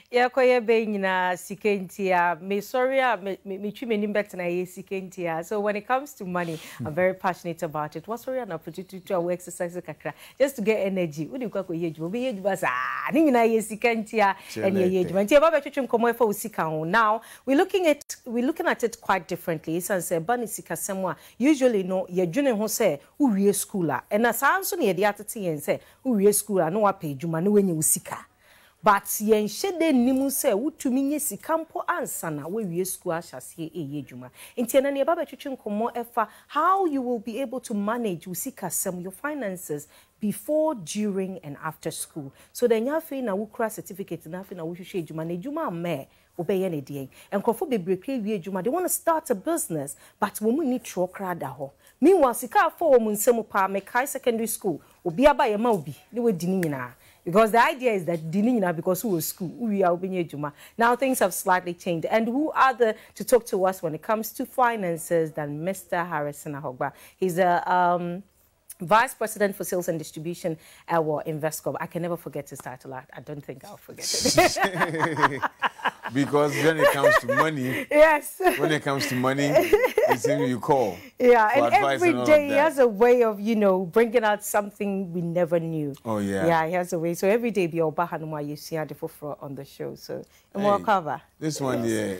Yeah, koye be nyina sikentia. Me sorry, me twi me better na ye sikentia. So when it comes to money, I'm very passionate about it. What's sorry an opportunity to exercise kakra just to get energy. What do you call ye juma? Be ye juma sa. Ni nyina ye sikentia and ye juma. Ntia baba twetwem komo efa usika ho. Now we're looking at it quite differently. Since bani sika semwa usually no ye dwene ho say uwie school a. And as anso na ye de atete yen say uwie school a no wa pay juma no wenye usika. But yen shede nimu se utumi nye sikampo ansa na we wie school ahyasie eye dwuma. Nti na ne baba twetwe nkomo efa how you will be able to manage usika sem your finances before, during and after school. So then you fe na wukura certificate na fe na wuhwehwe dwuma na dwuma me obeye ne die. Enkrofo bebreke wie dwuma they want to start a business but wo mu ni tro kra da ho. Meanwhile sika afọ wo mu nsem pa me kai secondary school obi aba ye ma obi ne we di ni nyina. Because the idea is that because we were school, we are juma. Now things have slightly changed. And who other to talk to us when it comes to finances than Mr. Harrison Ahorgba? He's a Vice President for Sales and Distribution at Investcorp. I can never forget his title. I don't think I'll forget it. Because when it comes to money, yes. When it comes to money, it's him you call. Yeah, and every day he has a way of, bringing out something we never knew. Oh, yeah. Yeah, he has a way. So every day, be Obahanuma, you see how on the show. So, and we'll cover. This one, yeah,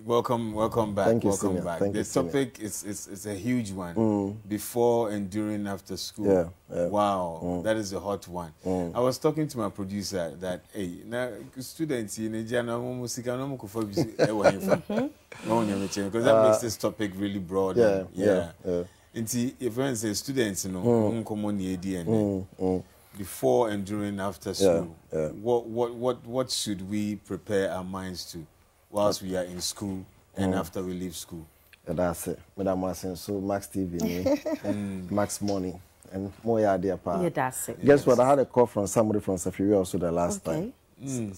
welcome back. Thank you, welcome back. The topic is a huge one. Before and during, after school. Yeah. Wow, that is a hot one. I was talking to my producer that, hey, now students in because that makes this topic really broad. Yeah. If you say students, before and during, after school, what should we prepare our minds to whilst we are in school and after we leave school? That's it. Madam Martin, so Max TV, Max Money, and more idea. Yeah, that's it. Guess what? I had a call from somebody from Safiri also the last time. Yeah.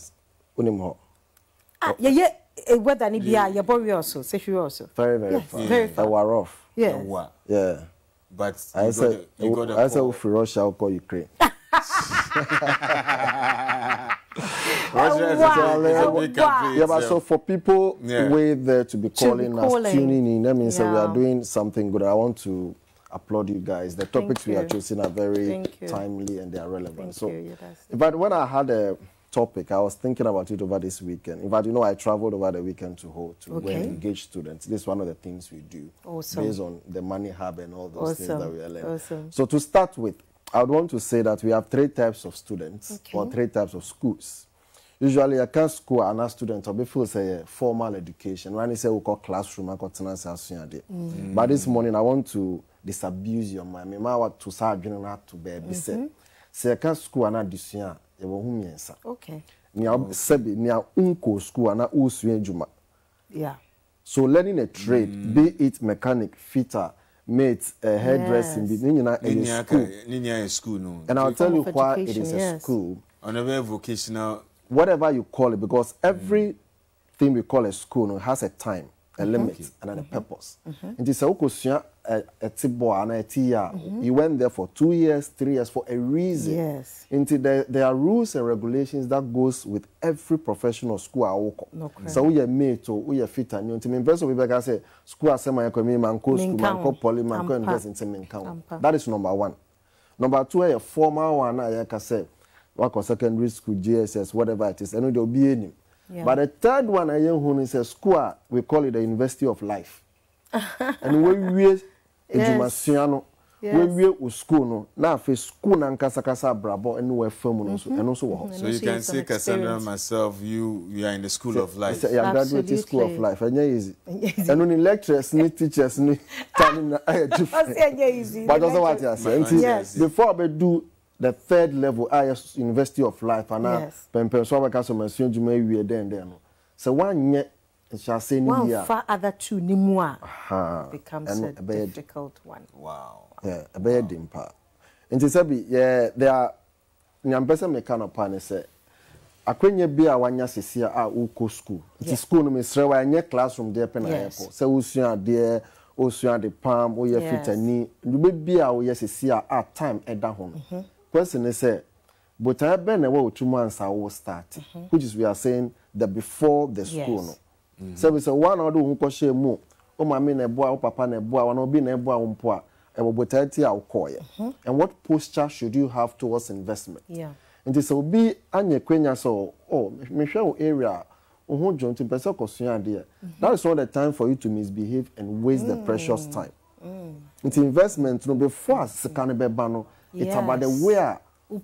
Whether ni bia your body also, Safiri also. Very far. Very far. We're off. Yeah. Yeah. But I said, if Russia will call Ukraine. Yeah, but so for people way there to be calling us, tuning in, that means that we are doing something good. I want to applaud you guys. The topics we are choosing are very timely and they are relevant. But when I had a topic, I was thinking about it over this weekend. In fact, I traveled over the weekend to go engage students. This is one of the things we do based on the Money Hub and all those things that we are learning. So to start with, I would want to say that we have 3 types of students or 3 types of schools. Usually, I can't school and student or before say formal education. When I say we call classroom, I call But this morning, I want to disabuse your mind. I want to start doing that to baby. Say I can't school and addition. Okay. School and yeah. So learning a trade, be it mechanic, fitter, mate, hairdressing, school. And I'll tell you why it is a school. On a very vocational. Whatever you call it, because everything we call a school has a time, a limit, and a purpose. It is you went there for 2 years, 3 years for a reason. Yes. There are rules and regulations that goes with every professional school. So we are mate or we are fit and you to say school that is number 1. Number 2, a formal one, I can say. Work secondary school, GSS, whatever it is, and there will be any. But the third one, is a school, we call it the University of Life. And when we we school, now for school and Casa Bravo, and we're film and also. So you can say, Casandra, myself, you are in the school of life. Yeah, graduate school of life, and easy. And only lecturers, teachers, turning but also what you say. Before we do the 3rd level, University of Life, and now, so 1 year, shall say, one far other 2 nimua becomes a difficult one. Wow. Yeah, a bad impact. And to say, there are Nyambesa Mekano Pane say, I couldn't be a 1 year Sisia at school. It is school, Miss Rewa, and your classroom there, Penayako. So, Usia, dear, Usia, the palm, or your fit and knee. You may be our yes, Sisia at time at that home. Question is, But I been away 2 months I will start, which is we are saying the before the school. No? So we say one or do unko share more. O mami ne boa, o papa ne boa, one obi ne boa umpoa. And what posture should you have towards investment? Yeah. And so be anye kwenya so me share area ohun jonto pese kosuan there. That is not the time for you to misbehave and waste the precious time. It's investment no before sekane beba no. It's about the way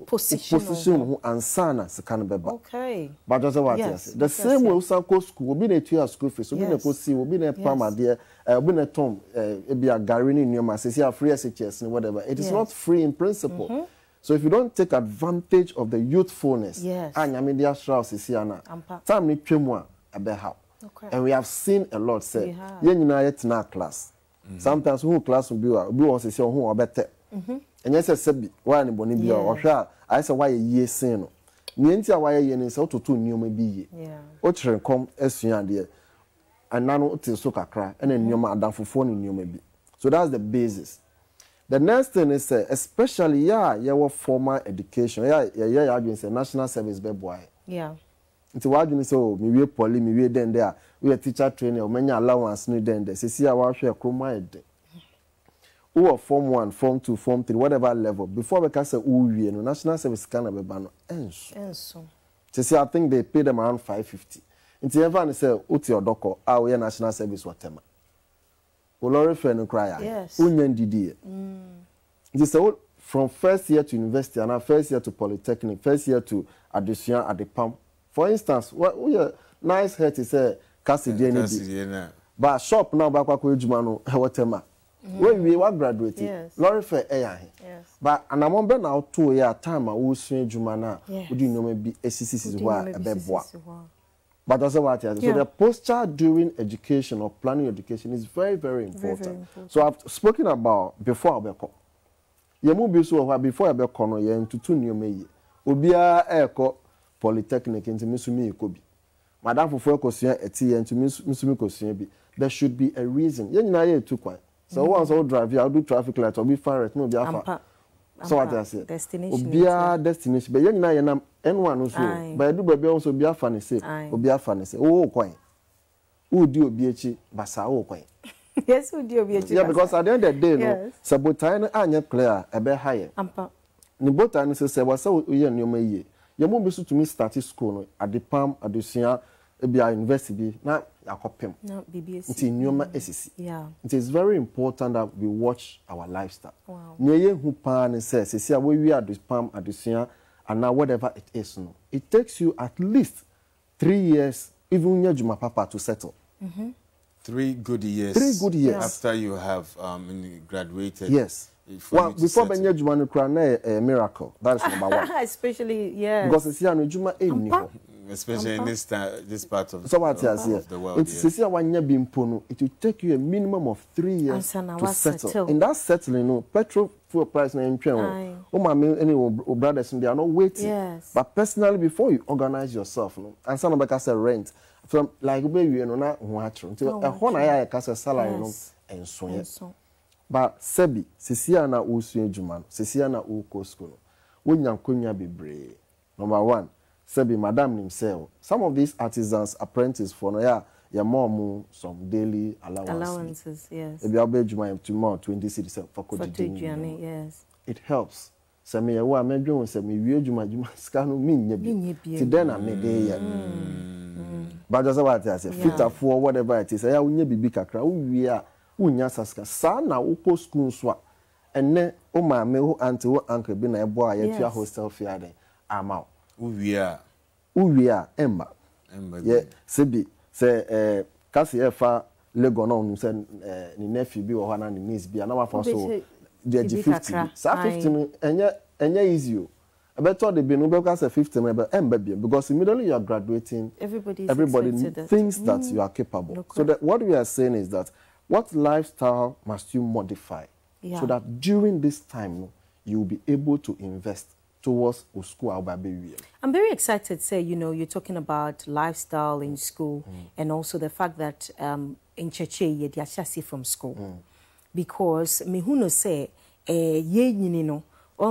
position and sana sekane beba. Okay. But just what the same way usanko school obi na 2 year school fees obi na kosi obi na pama there obi na tom e be a garini nyoma say free SHS and whatever. It is not free in principle. So if you don't take advantage of the youthfulness, and media strauss is here now. Time ni twemwa abeha. And we have seen a lot say yen nyina yet na class. Sometimes who class will be was say who obete. And yes say why ni boni bia o hwa I say why ye sin no. Ni ntia why ye ni say to nyoma bi ye. O kire kom asua de and nano te so kakra and nyoma adamfofo ni nyoma bi. So that's the basis. The next thing is especially your formal education. Yeah, say national service be boy. Yeah. Nti wadwini so me we poly me we den there we teacher training o menya allowance no den there. Sisi a wa hwe kroma ede. Who form 1, form 2, form 3 whatever level before we can say we no national service can be ban no enso. Sisi I think they pay them around 550. Nti everyone say uti odoko we national service whatever. Olori friend cry. Yes. Unyen didi. This from first year to university and first year to polytechnic, first year to addition at the pump. For instance, what we nice head is a Casandra. But shop now back kwa jumano whatever. When we were graduating, Lori fair yes. But and I'm on now 2 year time I will swing jumana. Would you know maybe SCC is why a beboa. But that's what I So the posture during education or planning education is very, very important. Very important. So I've spoken about before Abeko. Yemu bisu before Abeko no ye ntutu nyome ye. Obia eko polytechnic into misumi ekobi. Madam fofo ekosua eti into misumi kosua bi. There should be a reason. Ye nyina ye tu kwan. So once I drive, I'll do traffic light or be far no be afa. So what I say? Destination. Obia destination. But you na N1 also. But do baby also be afani say. Obia afani say. Oh kwan. Who do obiachi basa oh kwan. Yes, who do obiachi. Yeah, because at the end of the day, no. Sabotage anya clear ebe higher. Ampa. Ni botan say wasa uye nyoma ye. Ye mo bisu to me start school no at the palm adusia ebia university bi na yakopem. No BBS. Nti nyoma esisi. Yeah. It is very important that we watch our lifestyle. Wow. Nye hu pa ne say sisi we at the palm adusia and now whatever it is no. It takes you at least 3 years even nya juma papa to settle. 3 good years. 3 good years after you have graduated. Yes. Well, before Benya Juma no kra na a miracle. That is number 1. Especially, yes. Because it's here no Juma eni. Especially in this part of the world. It's yeah. It will take you a minimum of 3 years to settle. In that settling, no petrol fuel price na entwem. O ma me any brothers they are not waiting. Yes. But personally, before you organize yourself, no, and some of us rent from like baby you know na ho atro. Until a ho na ya kasa salary no enso ye. But sebi sisia na usu adwuma no sisia na uko school no wonya nkonya bebre. Number 1 sebi madam himself. Some of these artisans apprentice for no ya mom some daily allowances. Yes. If you have adwuma tomorrow 20 cities for journey, yes. It helps. Se me ya wa medwon se me wie adwuma ska no minnya bi. Ti den na me dey ya. But just what I say fit for whatever it is. Ya wonya bibi kakra wo wie a unya saska sa na uko school so enne o ma me ho anti wo uncle bi na ebo a ya tua hostel fee den ama uwie a emba ye sebi se kasi efa lego no nu se ni nephew bi wo ha na ni niece bi na wa fa so the 50 sa 50 enye easy o better the be no be say 50 emba bi because immediately you are graduating everybody thinks that you are capable. So that what we are saying is that what lifestyle must you modify so that during this time you will be able to invest towards school? I'm very excited, say, you know, you're talking about lifestyle in school and also the fact that in Cheche, you're from school. Because me who no say, ye no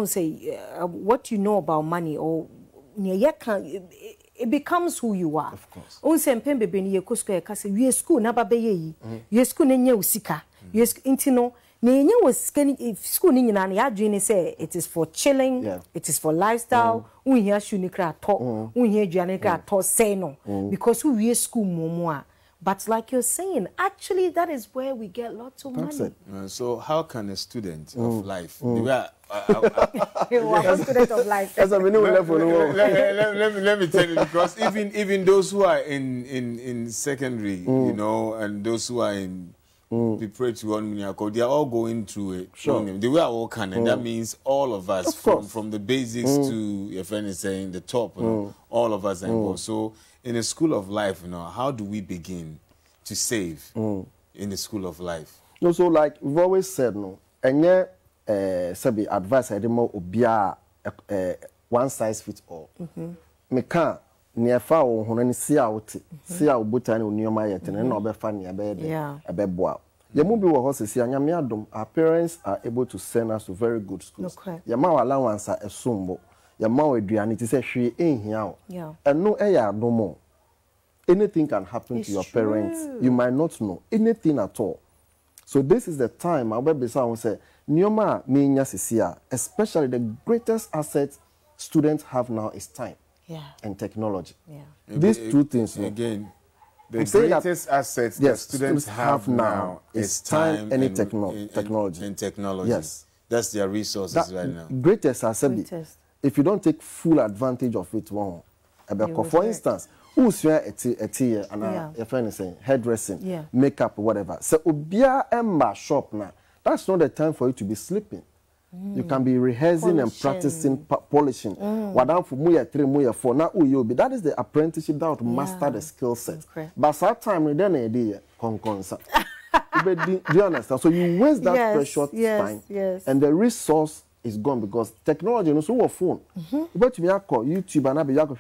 say what you know about money or it becomes who you are. Of course. On say mpembe be ni yekosko ekase we school na ba be yi. We school na nya usika. We intino na nya was school ni nyina na ya adwene say it is for chilling, it is for lifestyle. Un here shoe ni kra to, un here aduane kra to say no because we school momo. But like you're saying, actually, that is where we get lots of money. So how can a student of life... student of life. Let me tell you, because even those who are in secondary, you know, and those who are in preparatory 1 million, they are all going through it. Sure. They were all can, and that means all of us, from the basics to, your friend is saying, the top, you know, all of us are involved. So in a school of life, you know, how do we begin to save in the school of life? No, so like we've always said, no, and yeah, sabi advice I demo obia one size fits all. Me can near far or honey see out butan on your mayet and no be funny a bed a boa. Your movie will horses here, and our parents are able to send us to very good schools. Your ma allowance are a sumbo. Your mouth it is a she in here. And no air no more. Anything can happen to your parents. You might not know anything at all. So this is the time I will say, Nyoma minya sisia, especially the greatest asset students have now is time and technology. These two things again. The greatest asset that students have now is time and technology. Yes, that's their resources right now. Greatest asset. If you don't take full advantage of it, for instance, who's your and your friend is saying hairdressing, makeup, whatever. So ubia emma shop now. That's not the time for you to be sleeping. You can be rehearsing and practicing polishing. Wadam for muya 3 muya 4. Now you'll be. That is the apprenticeship that to master the skill set. But that time we then idea conconsa. Do you understand? So you waste that precious time, and the resource is gone because technology no so phone. But you call YouTube and be you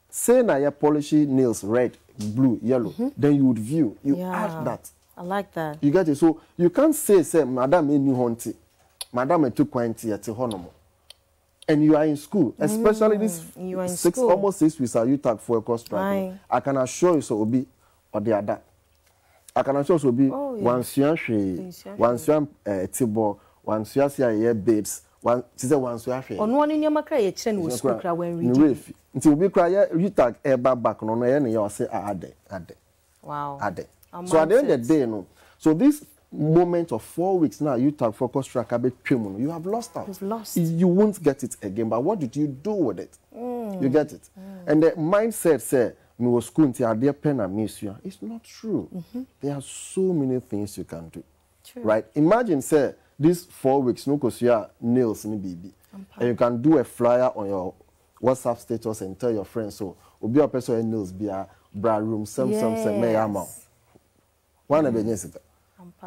say na you polishing nails red, blue, yellow. Then you would view. You add that. I like that. You get it. So you can't say Madam Enu Honti, Madam Etu Quanti at Honomo. And you are in school, especially this almost 6 weeks are you tag for a course track. I can assure you so will be or the other. I can assure you will be once you Tibo, once you see babes, once you are on one in your macra chen was when we until we cry you tag a back on any you say ade. Wow. Ade. So at the end of the day, no. So this moment of 4 weeks now, you tag focus track a bit criminal. You have lost out. You've lost. You won't get it again. But what did you do with it? You get it. And the mindset say, "Me was school until I pen and miss you." It's not true. There are so many things you can do. True. Right? Imagine say these 4 weeks, no, because you are nails in the baby, and you can do a flyer on your WhatsApp status and tell your friends so. Obi a person nails be a bra room some may amount. One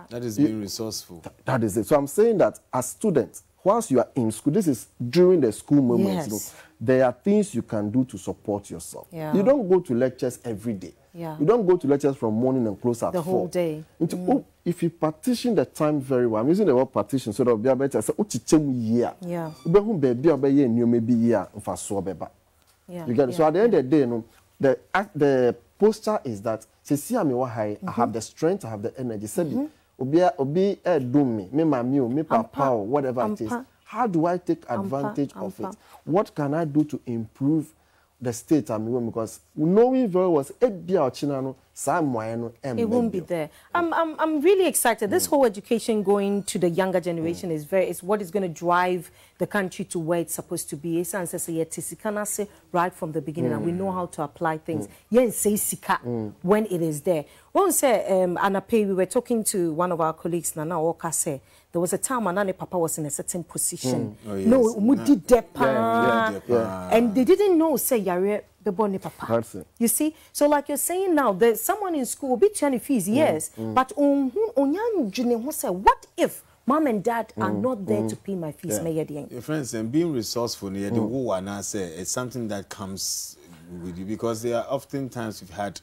that is being resourceful. That is it. So I'm saying that as students, whilst you are in school, this is during the school moments. You know, there are things you can do to support yourself. You don't go to lectures every day. You don't go to lectures from morning and close at 4. The whole day. If you partition the time very well, I'm using the word partition so that will be better. So, you get it. So at the end of the day, no, the posture is that I have the strength, I have the energy. Said obi do me mami me papa or whatever it is. How do I take advantage of it? What can I do to improve the state I'm in? Because knowing very well it won't be there. I'm really excited. This whole education going to the younger generation is what is going to drive the country to where it's supposed to be. Right from the beginning, and we know how to apply things. When it is there. One say, Anape, we were talking to one of our colleagues, Nana Oka, say there was a time when Papa was in a certain position. No, and they didn't know, say, Yare. Papa. You see, so like you're saying now, there's someone in school will be trying fees, yes, but what if mom and dad are not there to pay my fees? Your friends, and being resourceful, it's something that comes with you because there are oftentimes we've had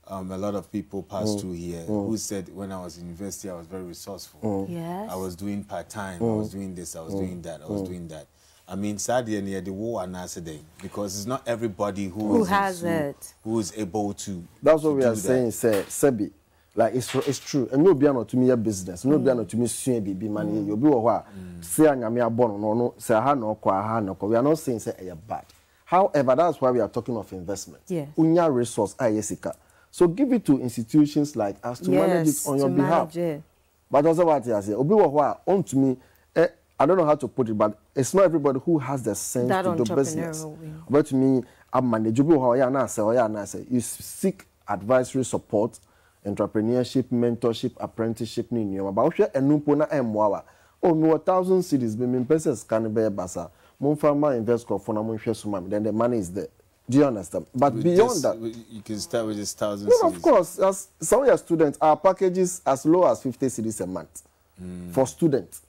a lot of people passed through here who said when I was in university I was very resourceful. Yes. I was doing part-time, I was doing this, I was doing that, I was doing that. I mean, sadly, near the war and yesterday, because it's not everybody who is able to. That's what we are saying, Sebi. Like it's true. And no be not to me a business. No be not to me soon be money. You be what say I'm a born no say ha no kwa. We are not saying say a bad. However, that's why we are talking of investment. Yes. Unya resource ayesika. So give it to institutions like us to manage it on your behalf. But also what I say, obi what on to me. I don't know how to put it, but it's not everybody who has the sense that to do business. But to me, I'm manageable. You seek advisory support, entrepreneurship, mentorship, apprenticeship. Oh, no, 1,000 cities, but persons can be basa. Mon farmer invest then the money is there. Do you understand? But beyond that, you can start with just 1,000 cities. Of course, as some of your students, our packages as low as 50 cities a month for students.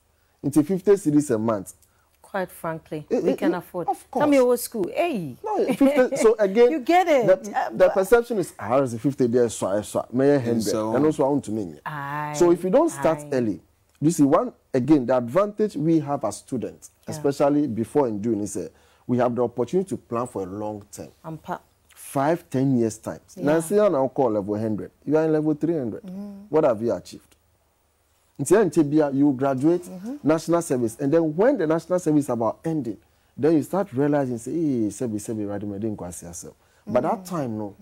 Into 50 cedis a month. Quite frankly, we can afford. Of course. Tell me what school. Hey. No, 50, so again, you get it. The perception is, is 50 days, so may 100, and also I want to mean. So if you don't start early, you see, the advantage we have as students, especially before and during, is we have the opportunity to plan for a long term. 5-10 years time. Now, see, I now call level 100. You are in level 300. What have you achieved? You graduate national service, and then when the national service is about ending, then you start realizing, say, hey, sebi, right, me didn't quite yourself. But that time, no,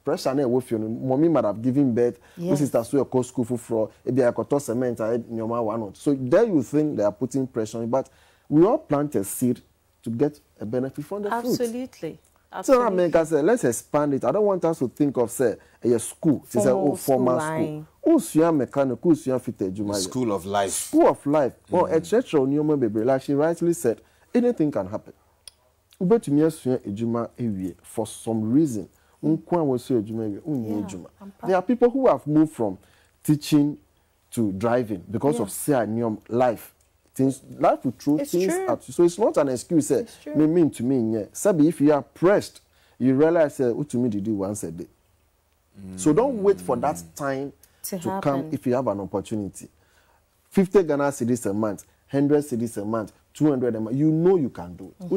pressure na with you. Mommy might have given birth. This is that's where you school for. Maybe I got cement. I had your mom one. So there you think they are putting pressure on you, but we all plant a seed to get a benefit from the fruit. Absolutely. So I make us say, let's expand it. I don't want us to think of say a school. It's a formal school. School of life. School of life. Well, etc. Like she rightly said, anything can happen. For some reason, there are people who have moved from teaching to driving because of life. Life will throw things at you. So it's not an excuse. Mean to me, Sabi, if you are pressed, you realize what to me to do once a day. So don't wait for that time to come if you have an opportunity. 50 Ghana cedis a month, 100 cedis a month, 200 a month. You know you can do it.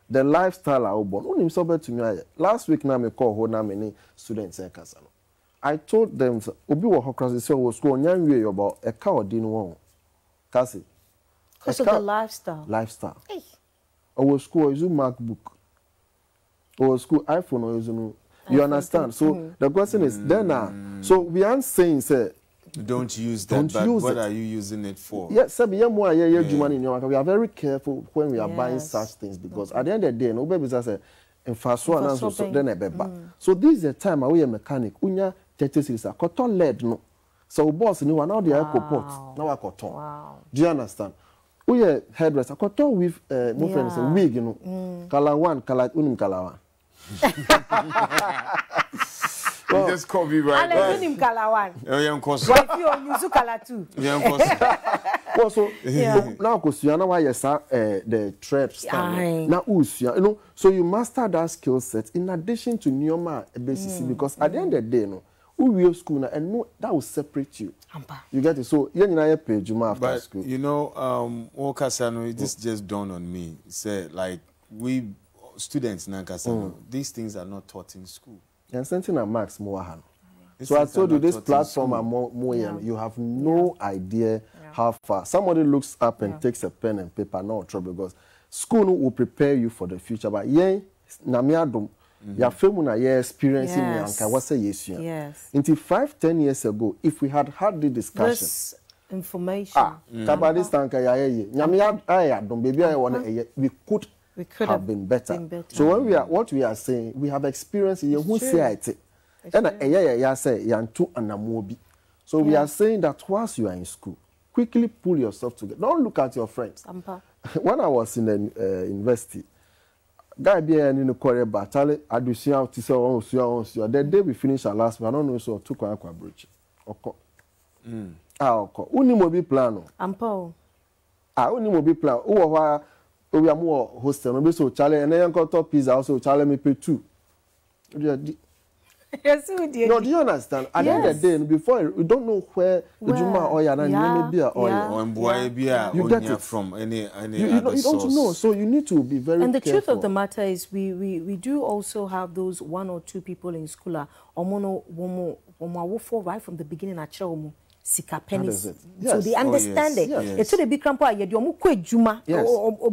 The lifestyle I born. Last week now me call how many students in Casandra. I told them Obi wo Crassie say was school nyanwe about a car din one. Cassie. Because of the lifestyle. Lifestyle. Hey. Our school is a MacBook. Our school iPhone or is no. You understand? So the question is then now. So we aren't saying say don't use that, but what are you using it for? Yes, we are very careful when we are buying such things because at the end of the day, no baby say in fast one so then a baby. So this is the time we are mechanic. Unya 30 series a cotton lead no. So boss ni now the eco pot now a cotton. Wow. Do you understand? We are hairdresser cotton with my friend say wig you know. Color one, color unim color one. You just call me right now. I'll him color one. If you use color two. Also, now because you know why you start the thread stand. Now, you know, so you master that skill set in addition to Neoma BCC because at the end of the day, no, who will school now and no, that will separate you. You get it? So you know, pay you after school. You know, this just dawned on me. Say like we students in Casandra, these things are not taught in school. And something at Max Moahan. So I told you this platform you have no idea how far. Somebody looks up and takes a pen and paper, no trouble because school will prepare you for the future. But your family experiencing yes. Until 5-10 years ago, if we had the discussion. This information. We could have been better. So when what we are saying, we have experienced it. So we are saying that whilst you are in school, quickly pull yourself together. Don't look at your friends. When I was in the university, guy be in the Korea battle, the day we finished our last one, I don't know so took a bridge. Uni mobi plano. Uni mobi plan. We are more hostel, no so Charlie and then got top pizza also Charlie me pay 2. Yes, we did. No, do you understand? At the end of the day, before you don't know where Ujuma or Yana or you get it from any you don't know. So you need to be very And the careful. truth of the matter is we do also have those 1 or 2 people in school right from the beginning at Chomu. Sika pennies. Yes. So they understand it. It's so they become part of your juma. Yes. The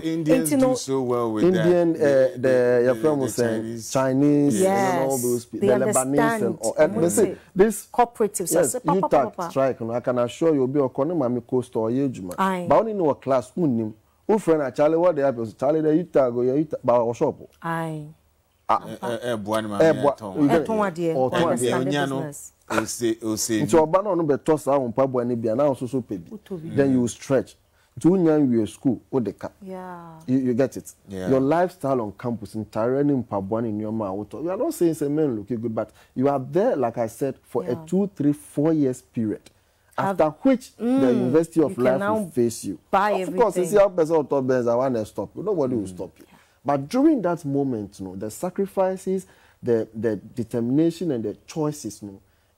Indians do so well with the Chinese and all those people. The Lebanese and this cooperatives. Yes, you tax strike. I can assure you, be a mami coast or juma. But only know a class unim. Who friend Charlie what they have Charlie the Utah go your Utah shop. Aye. Then you stretch. You school, you get it. Yeah. Your lifestyle on campus in Tyrone in your mouth. You are not saying it's a man looking good, but you are there, like I said, for a 2, 3, 4 years period. After which the University of Life will face you. Of course, you see how person I want to stop you. Nobody will stop you. But during that moment, the sacrifices, the determination and the choices,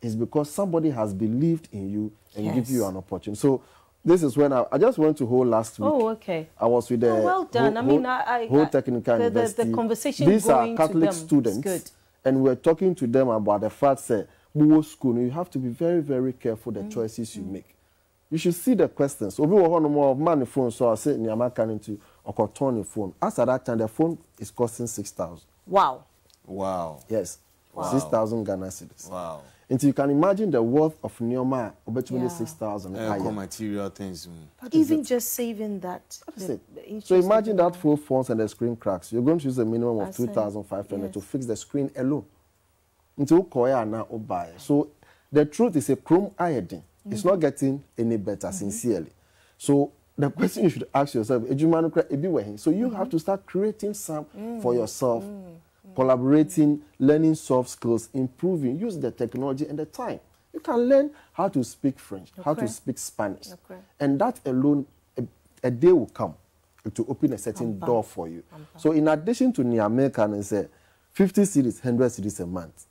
is because somebody has believed in you and give you an opportunity. So this is when I just went to whole last week. Oh, okay. I was with the well done. whole technical university. The conversation These going are Catholic to them students, good. And we're talking to them about the fact that you have to be very, very careful the choices you make. You should see the questions. Obi wo more money phone, so I say Niama can into or turn the phone. As at that time, the phone is costing 6,000. Wow. Wow. Yes. Wow. 6,000 Ghana cedis. Wow. And you can imagine the worth of Nioma, between 6,000. Material things. Even just saving that. So imagine that full phones and the screen cracks. You're going to use a minimum of 2,500 to fix the screen alone. Until Koya now buy. So the truth is a chrome iodine. It's not getting any better, sincerely. So the question you should ask yourself, so you have to start creating some for yourself, collaborating, learning soft skills, improving, use the technology and the time. You can learn how to speak French, how to speak Spanish. And that alone, a day will come to open a certain door for you. So in addition to Niamey and say 50 cedis, 100 cedis a month,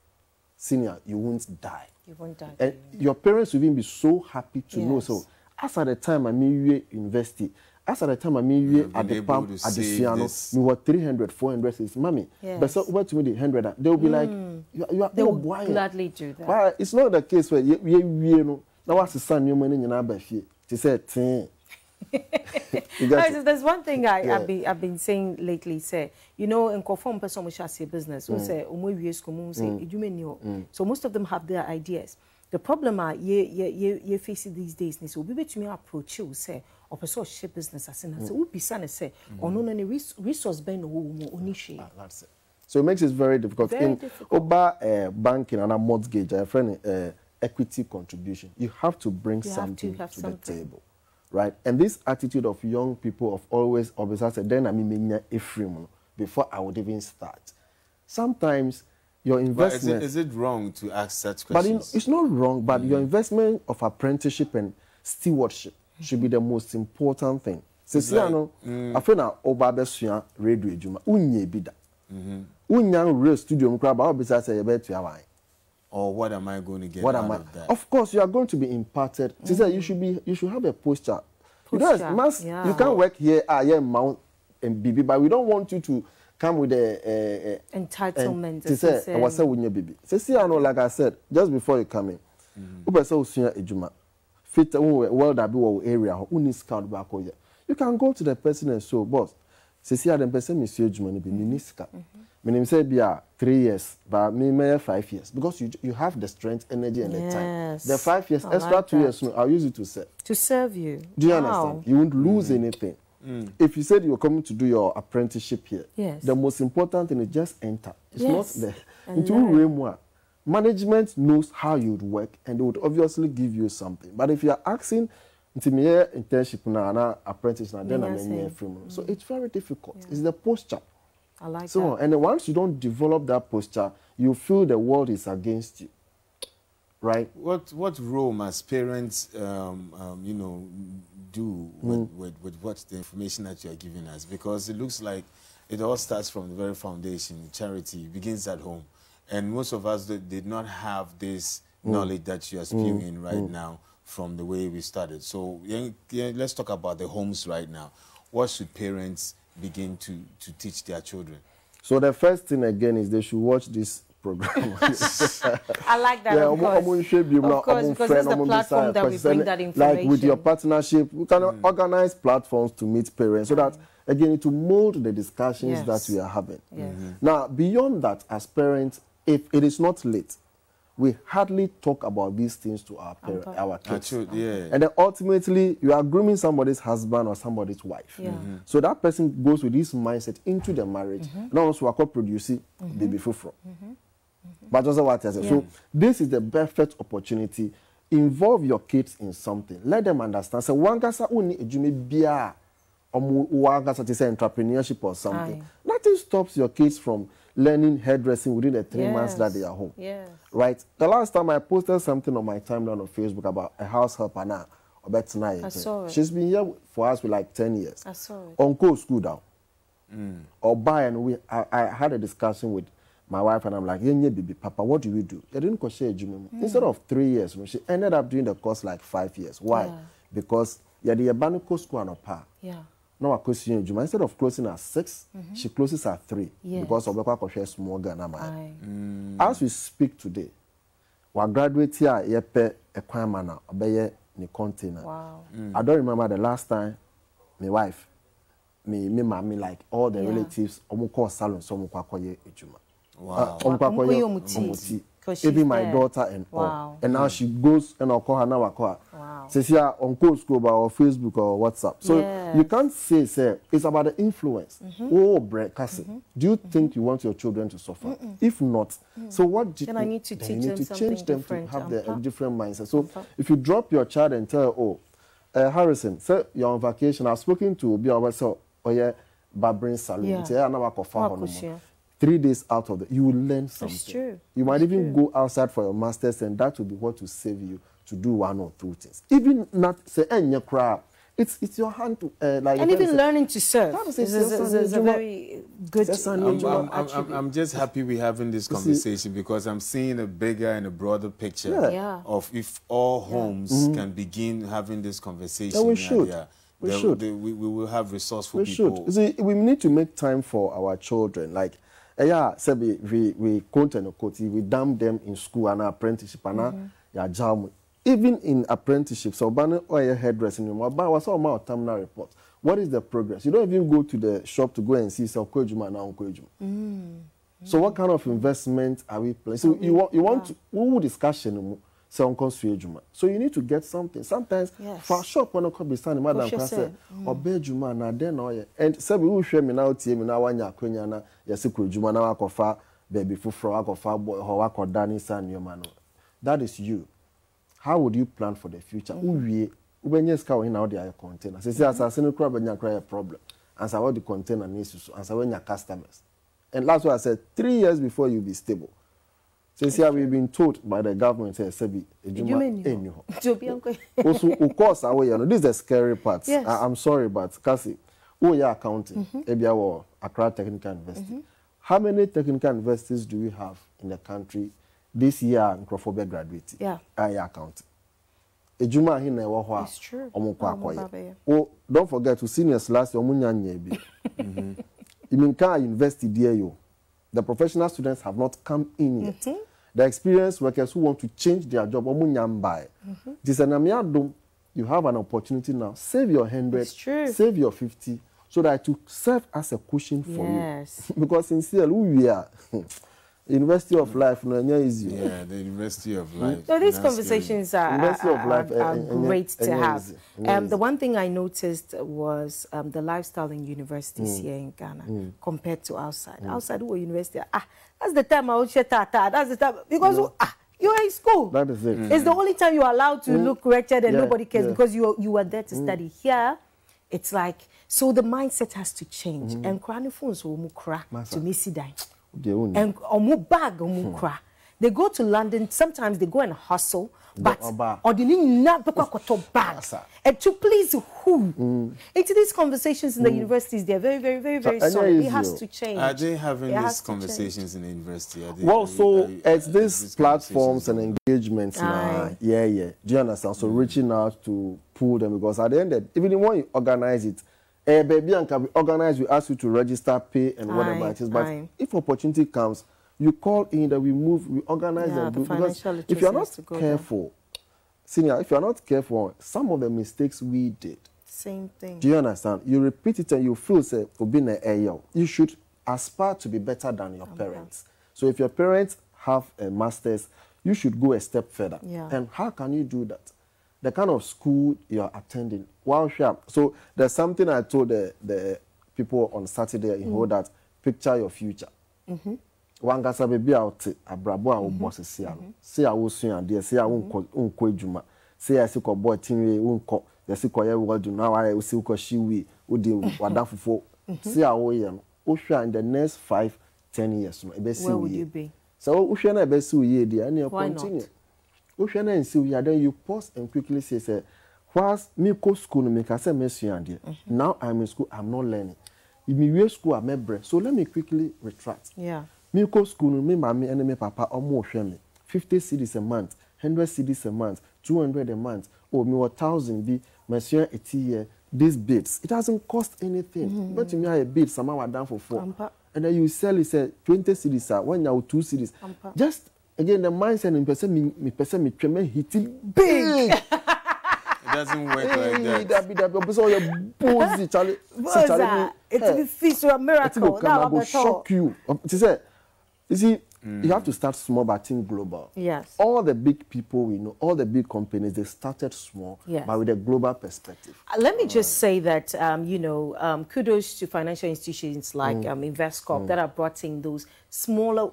senior, you won't die. You won't die. And your parents will even be so happy to know. So as at the time I mean university, as at the time I mean at the pump, at the piano, we were 300, 400 cedis. Mommy, but so what to me the 100, they will be like, they will gladly do that. But it's not the case where you know now what's the son you money in your baby. She said, there's one thing I've been saying lately. Say, you know, in conform person we shall say business. We say, so most of them have their ideas. The problem are you facing these days. So we bet me approach you say, or person ship business as in. So we be son say, or no any resource ben onishi. That's it. So it makes it very difficult. Oba banking and a mortgage, a friend equity contribution. You have to bring something to the table. Right, and this attitude of young people of always say, then I mean, before I would even start. Sometimes your investment. Is it wrong to ask such questions? But it's not wrong. But your investment of apprenticeship and stewardship should be the most important thing. Since you know, I feel now Obabesua radio juma unye bida. Unyang real studio mkraba obisa say you to your or what am I going to get out of that? Of course, you are going to be imparted. You should have a posture. You can't work here, Mount and BB, but we don't want you to come with a entitlement. To say, I was saying with your BB. See, I know, like I said, just before you come in, fit well that be area who needs scout back here. You can go to the person and show, boss. See, I the person is huge money be minisca. Meaning say be 3 years, but me may 5 years because you have the strength, energy, and the time. The 5 years, extra 2 years, I'll use it to serve. To serve you. Do you understand? You won't lose anything. If you said you're coming to do your apprenticeship here, the most important thing is just enter. It's not there. Into management knows how you'd work, and they would obviously give you something. But if you are asking into me internship now, apprentice now, then I'm free. So it's very difficult. It's the posture. I like that. And once you don't develop that posture, you feel the world is against you, right? What role must parents, you know, do with what the information that you are giving us? Because it looks like it all starts from the very foundation. Charity begins at home. And most of us did not have this knowledge that you are spewing right now from the way we started. So let's talk about the homes right now. What should parents begin to teach their children? So the first thing again is they should watch this program. I like that. Of course, because it's the platform that we bring that information. Like with your partnership, we can organize platforms to meet parents so that, again, to mold the discussions that we are having. Now, beyond that, as parents, if it is not late, we hardly talk about these things to our parents, our kids. And then ultimately, you are grooming somebody's husband or somebody's wife. So that person goes with this mindset into the marriage. And also, we are producing baby fufro. But also what I said. So this is the perfect opportunity. Involve your kids in something. Let them understand. So one gasa uni ejume bia one gasa to say entrepreneurship or something. Nothing stops your kids from learning hairdressing within the 3 months that they are home. Right? The last time I posted something on my timeline on Facebook about a house helper now, about tonight. I saw it. She's been here for us for like 10 years. I saw it. Uncle school down. Or buy and I had a discussion with my wife and I'm like, yeah, baby, Papa, what do we do? I didn't crochet a gym. Instead of 3 years, she ended up doing the course like 5 years. Why? Because the Abanico school and a par. No, instead of closing at 6, she closes at 3 because of the small gun. As we speak today, we graduate here, you pay a quamana, obey the container. I don't remember the last time my wife, me, mommy, like all the relatives, call salon, some even my daughter and all. And now she goes and I'll call her now. Says here on school or Facebook or WhatsApp. So you can't say it's about the influence. Oh, Cassie, do you think you want your children to suffer? If not, so what do you I need to teach them change them to have their different mindset. So if you drop your child and tell her, Harrison, say you're on vacation. I've spoken to be our so barbering salon. 3 days out of it, you will learn something. It's true. You might even go outside for your masters, and that will be what will save you to do 1 or 2 things. Even not say any crap. It's your hand to like. And even learning to serve is a very good. I'm just happy we're having this conversation because I'm seeing a bigger and a broader picture of if all homes can begin having this conversation. We should. We will have resourceful people. We should. See, we need to make time for our children. Like. We we dump them in school and apprenticeship and even in apprenticeship. So banner or hairdressing was all my terminal report. What is the progress? You don't even go to the shop to go and see so So what kind of investment are we playing? So you want to who discussion so you need to get something. Sometimes for a shop when I could be standing, Madam Crassie, or Bejuma, and then and so we will share me now, team now, when you're Quenya, Yasiku Juma, now I go far, baby, for I go far, boy, or I could Danny San, your man. That is you. How would you plan for the future? When you're scouting out the container, say, as I send crab and you cry a problem, as I want the container needs to, as I want your customers. And last what I said, 3 years before you be stable. Since here we've been told by the government, Sebi, also, of course, this is the scary part. I'm sorry, but Cassie, accounting, or Accra Technical University. How many technical universities do we have in the country this year? Microphobia graduate. Accounting. It's true. Don't forget to seniors last year. University dear the professional students have not come in yet. The experienced workers who want to change their job, you have an opportunity now. Save your 100, save your 50, so that to serve as a cushion for you. Because sincerely, we are University of Life, no easy. Yeah, the University of Life. So these conversations are great to have. The one thing I noticed was the lifestyle in universities here in Ghana compared to outside. Outside, who university? That's the time I would share tata. That's the time because you're in school. That is it. It's the only time you're allowed to look wretched and nobody cares because you are there to study. Here, it's like so the mindset has to change. And crying phones will mukra to me see that. And omu bag omu kra. They go to London. Sometimes they go and hustle. But or the not bag and to please who? Into these conversations in the universities, they're very solid. It has to change. Are they having these conversations in the university? Well, so it's these platforms and engagements now. Yeah. Do you understand? So reaching out to pull them, because at the end, even when you organize it, baby, and can be organized, we ask you to register, pay, and whatever it is. But if opportunity comes, you call in that we move, we organize and do. Because if you're not careful, senior, if you're not careful, some of the mistakes we did. Same thing. Do you understand? You repeat it and you feel say for being an AL. You should aspire to be better than your parents. So if your parents have a master's, you should go a step further. Yeah. And how can you do that? The kind of school you're attending. Wow, so there's something I told the people on Saturday in hold that picture your future. One gasa baby out abrabo a boss say I will soon and say I won't ejuma. Say I see ko boy tinwe won't ko the see ko ye world now I will see ko she we udi wadafufo. Say I will yam. Osha in the next 5-10 years no e where would you be? So Osha na be see we dey and you continue. Osha na see we then you pause and quickly say whilst me go school no make say me and now I'm in school, I'm not learning. If me we school I'm a so let me quickly retract. Yeah. Me go school, me mommy and me papa almost share me 50 cedis a month, 100 cedis a month, 200 a month. Oh, me 1,000 be monsieur a year. These beads, it doesn't cost anything. But you me a bead, some are down for 4, and then you sell it say 20 cedis. When you 2 cedis, just again the mindset in person me tremendous hitting big. It doesn't work like that. So you're bossy, Charlie. It will be feast or a miracle. That will shock you. You see, you have to start small but think global. Yes. All the big people we know, all the big companies, they started small, but with a global perspective. Let me just say that, kudos to financial institutions like InvestCorp that have brought in those smaller,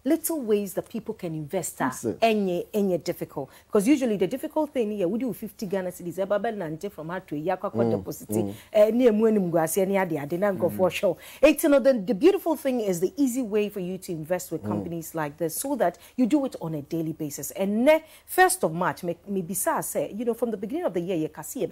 little ways that people can invest any difficult. Because usually the difficult thing here, we do 50 Ghana cedis, from her to Yakwa depositing, near Munimguasi, and Yadi, I didn't go for sure. The beautiful thing is the easy way for you to invest with companies like this so that you do it on a daily basis. And 1st of March, maybe say, from the beginning of the year, you can see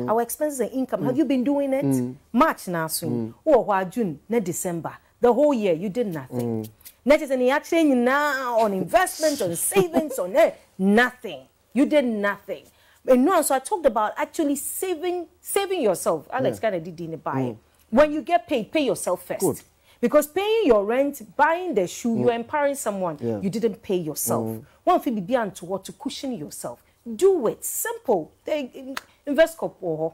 our expenses and income. Have you been doing it? March now soon. Or June, December. The whole year, you did nothing. Not just any action now on investment, on savings, on nothing. You did nothing. And no, so I talked about actually saving yourself. Alex kind of did in the buy. When you get paid, pay yourself first. Good. Because paying your rent, buying the shoe, you're empowering someone. You didn't pay yourself. One thing be to cushion yourself. Do it. Simple. InvestCorp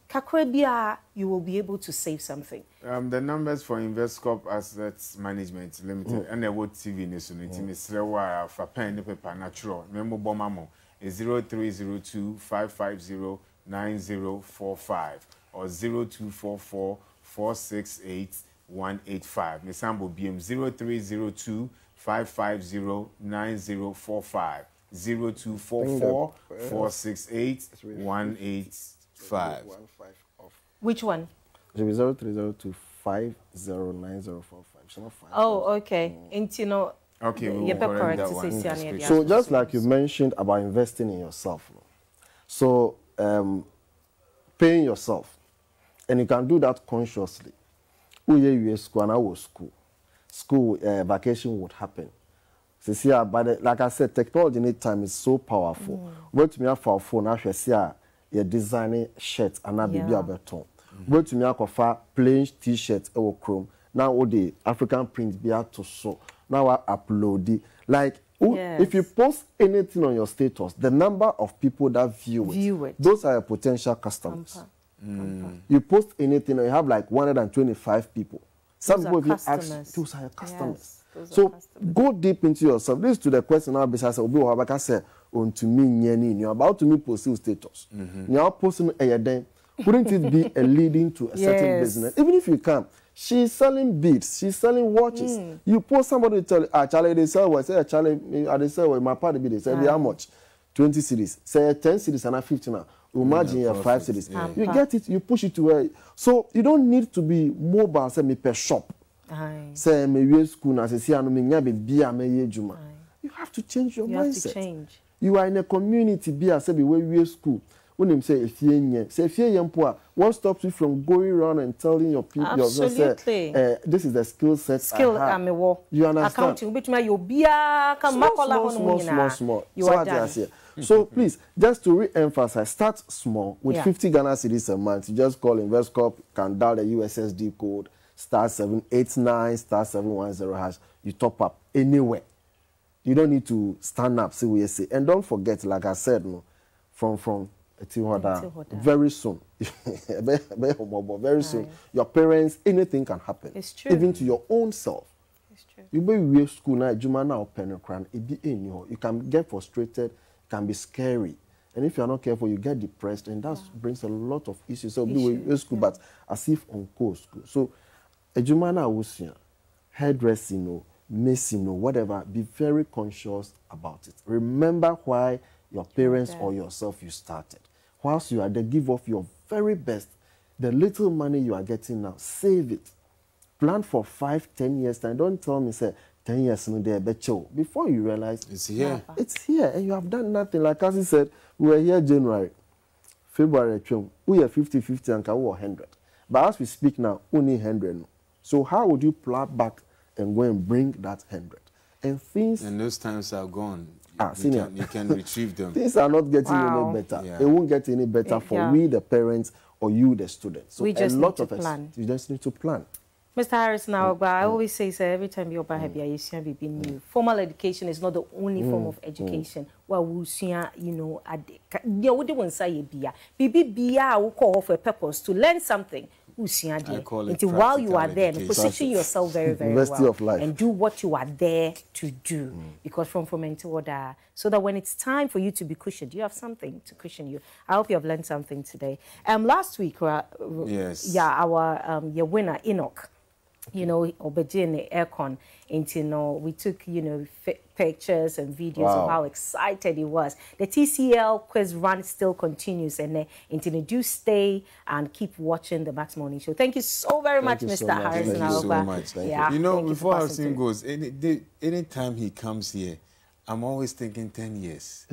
Kakrebia, you will be able to save something. The numbers for InvestCorp Assets Management Limited and the World TV Nationality is Rewa for pen paper natural. Remember Bomamo is 0302 550 9045 or 0244 468 185. Misambo BM 0302 550 9045. 0244 468 185. Which one? 0302 509045. Oh, okay. Okay, we'll correct that one. So just like you mentioned about investing in yourself, so paying yourself, and you can do that consciously. School vacation would happen. But like I said, technology in time is so powerful. Wait to me for phone, I see you're designing shirts and not baby abeton. Wait to me for plain t-shirts or chrome. Now all the African print be out to sew. Now I upload it. Like if you post anything on your status, the number of people that view it. Those are your potential customers. You post anything, and you have like 125 people. Some people even ask, those are your customers. So go deep into yourself. This is to the question now. Besides, I say, to me, you're about to me post status. You're posting a then. Wouldn't it be a leading to a certain business? Even if you can, she's selling beads, she's selling watches. You post somebody to tell, Charlie, they sell what? Say, Charlie, they sell what? My party, they say, how much? 20 cities. Say 10 cities and 50 now. Imagine your 5 cities. You get it, you push it to where. So you don't need to be mobile, say me per shop. Say me school na say no me nya be bia me ye juma. You have to change your mindset. You have to change. You are in a community, be a say where we school. When them say if you what stops you from going around and telling your people, absolutely, this is the skill set. You understand? Accounting, which my small. You are done. So please, just to re-emphasize, start small with 50 Ghana cedis a month. You just call InvestCorp, can dial the USSD code *789 *710#. You top up anywhere. You don't need to stand up. See what you say, and don't forget, like I said, no, from very soon, very soon, your parents, anything can happen. It's true. Even to your own self. It's true. You be in school now, you can get frustrated, can be scary. And if you're not careful, you get depressed, and that brings a lot of issues. So be in school, but as if on course school. So, ejumana wusia, hairdressing, messing, whatever, be very conscious about it. Remember why your parents or yourself you started. Whilst you are there, give off your very best. The little money you are getting now, save it. Plan for 5-10 years time. Don't tell me, say, 10 years no there, before you realize it's here. It's here, and you have done nothing. Like Cassie said, we were here January, February, we are 50-50 and we are 100. But as we speak now, only 100. So how would you plan back and go and bring that 100? And those times are gone. You can retrieve them. Things are not getting any better. Yeah. It won't get any better for we, the parents, or you, the students. So we just need to plan. You just need to plan. Mr. Harrison Ahorgba, I always say, sir, every time you're back, you be new. Formal education is not the only form of education. Well, we see, you know, we don't say BBBA will call for a purpose to learn something. I call it while you are there, position yourself very, very well of life. and do what you are there to do. Because from order, so that when it's time for you to be cushioned, you have something to cushion you. I hope you have learned something today. Last week, our your winner Enoch, you know, Obedin the aircon, and we took pictures and videos of how excited he was. The TCL quiz run still continues, and do stay and keep watching the Max Morning Show. Thank you so very much, Mr. Harrison Ahorgba. You know, before Harrison goes, anytime he comes here, I'm always thinking 10 years.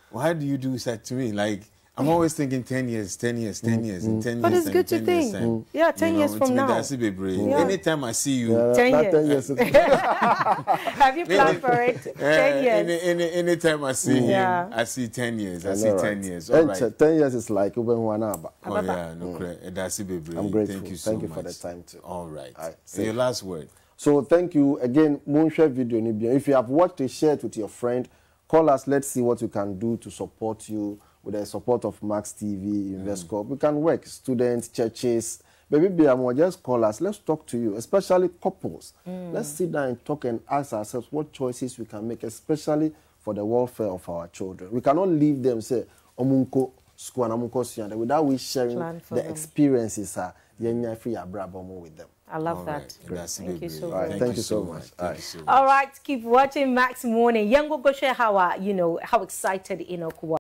Why do you do that to me? Like, I'm always thinking 10 years, 10 years, 10 years, and 10 years. But it's good to think. Yeah, 10 years from now. Anytime I see you. 10 years. Have you planned for it? 10 years. Anytime I see him, I see 10 years. I see 10 years. All right. 10 years is like over 1 hour. Oh, yeah, no, I'm grateful. Thank you so much. Thank you for the time, too. All right. So your last word. So thank you again. Share video. If you have watched it, share it with your friend. Call us. Let's see what we can do to support you. With the support of Max TV, InvestCorp, we can work. Students, churches, baby, just call us. Let's talk to you, especially couples. Let's sit down and talk and ask ourselves what choices we can make, especially for the welfare of our children. We cannot leave them, say, Omunko, school, and without we sharing the experiences with them. I love that. Thank you so much. Thank you so much. All right, keep watching Max Morning. Young go share how excited Enoch was.